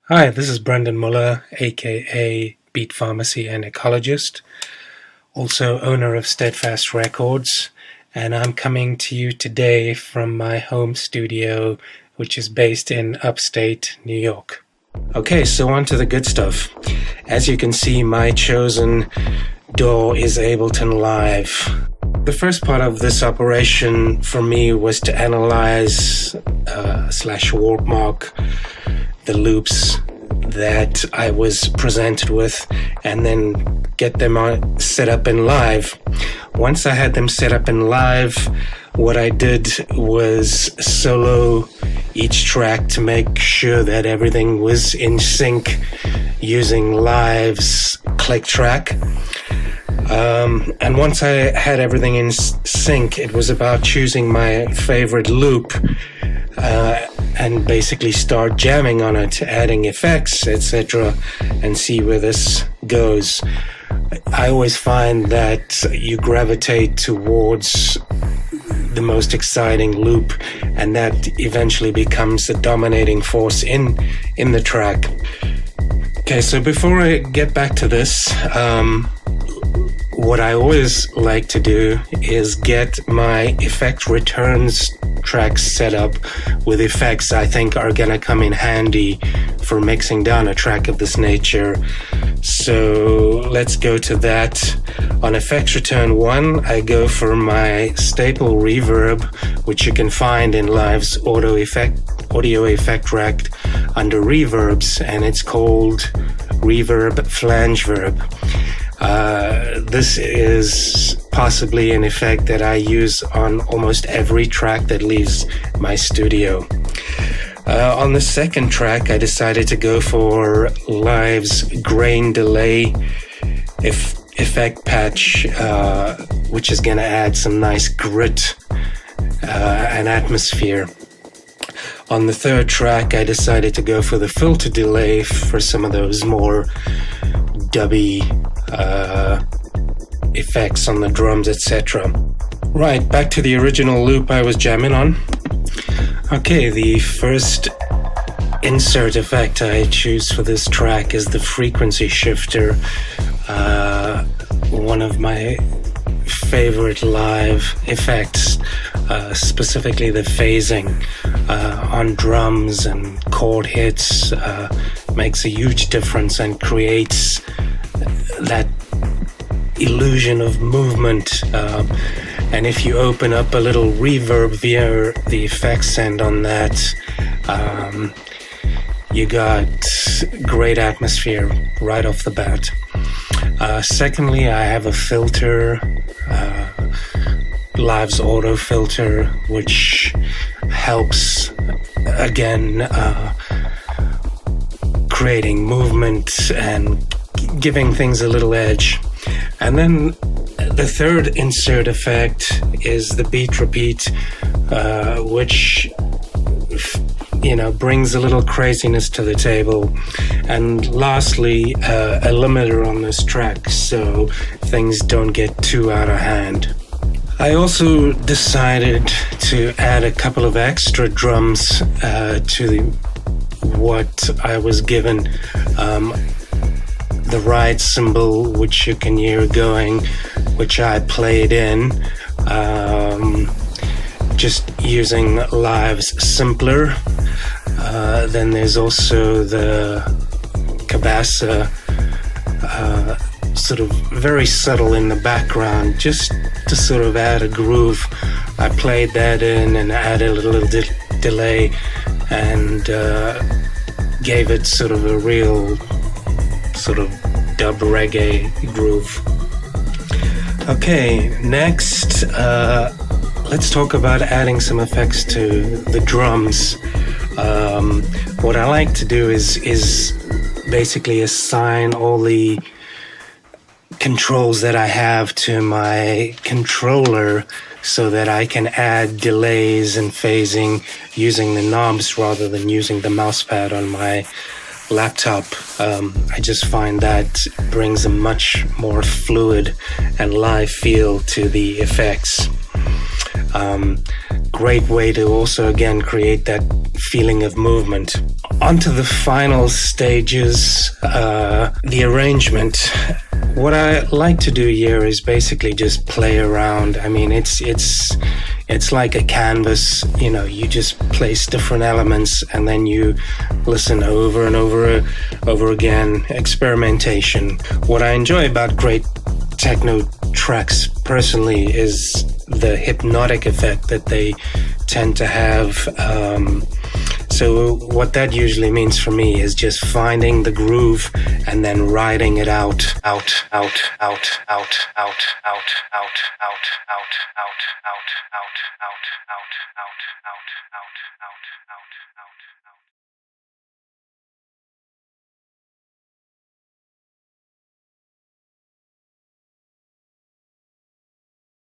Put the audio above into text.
Hi, this is Brendon Moeller, aka Beat Pharmacy and Ecologist, also owner of Steadfast Records, and I'm coming to you today from my home studio, which is based in upstate New York. Okay, so on to the good stuff. As you can see, my chosen DAW is Ableton Live. The first part of this operation for me was to analyze / warp mark the loops that I was presented with and then get them set up in Live. Once I had them set up in Live, what I did was solo each track to make sure that everything was in sync using Live's click track. And once I had everything in sync, it was about choosing my favorite loop and basically start jamming on it, adding effects, etc., and see where this goes. I always find that you gravitate towards the most exciting loop, and that eventually becomes the dominating force in the track. Okay, so before I get back to this, what I always like to do is get my effect returns tracks set up with effects I think are gonna come in handy for mixing down a track of this nature. So let's go to that. On effects return 1, I go for my staple reverb, which you can find in Live's audio effect rack under reverbs, and it's called Reverb Flange Verb. This is possibly an effect that I use on almost every track that leaves my studio. On the second track, I decided to go for Live's grain delay effect patch, which is going to add some nice grit and atmosphere. On the third track, I decided to go for the filter delay for some of those more dubby effects on the drums, etc. Right, back to the original loop I was jamming on. Okay, the first insert effect I choose for this track is the frequency shifter, one of my favorite Live effects, specifically the phasing on drums and chord hits makes a huge difference and creates that illusion of movement. And if you open up a little reverb via the effects end on that, you got great atmosphere right off the bat. Secondly, I have a filter, Live's auto filter, which helps again creating movement and giving things a little edge. And then the third insert effect is the beat repeat, which brings a little craziness to the table. And lastly, a limiter on this track so things don't get too out of hand. I also decided to add a couple of extra drums to what I was given. The ride cymbal, which you can hear going, which I played in, just using Live's simpler. Then there's also the cabasa, sort of very subtle in the background, just to sort of add a groove. I played that in and added a little delay and gave it sort of a real sort of dub reggae groove. Okay, next let's talk about adding some effects to the drums. What I like to do is basically assign all the controls that I have to my controller so that I can add delays and phasing using the knobs rather than using the mousepad on my laptop. I just find that brings a much more fluid and live feel to the effects. Great way to also again create that feeling of movement. onto the final stages, the arrangement. What I like to do here is basically just play around. I mean, it's like a canvas. You know, you just place different elements and then you listen over and over again. Experimentation. What I enjoy about great techno tracks personally is the hypnotic effect that they tend to have. So what that usually means for me is just finding the groove and then riding it out.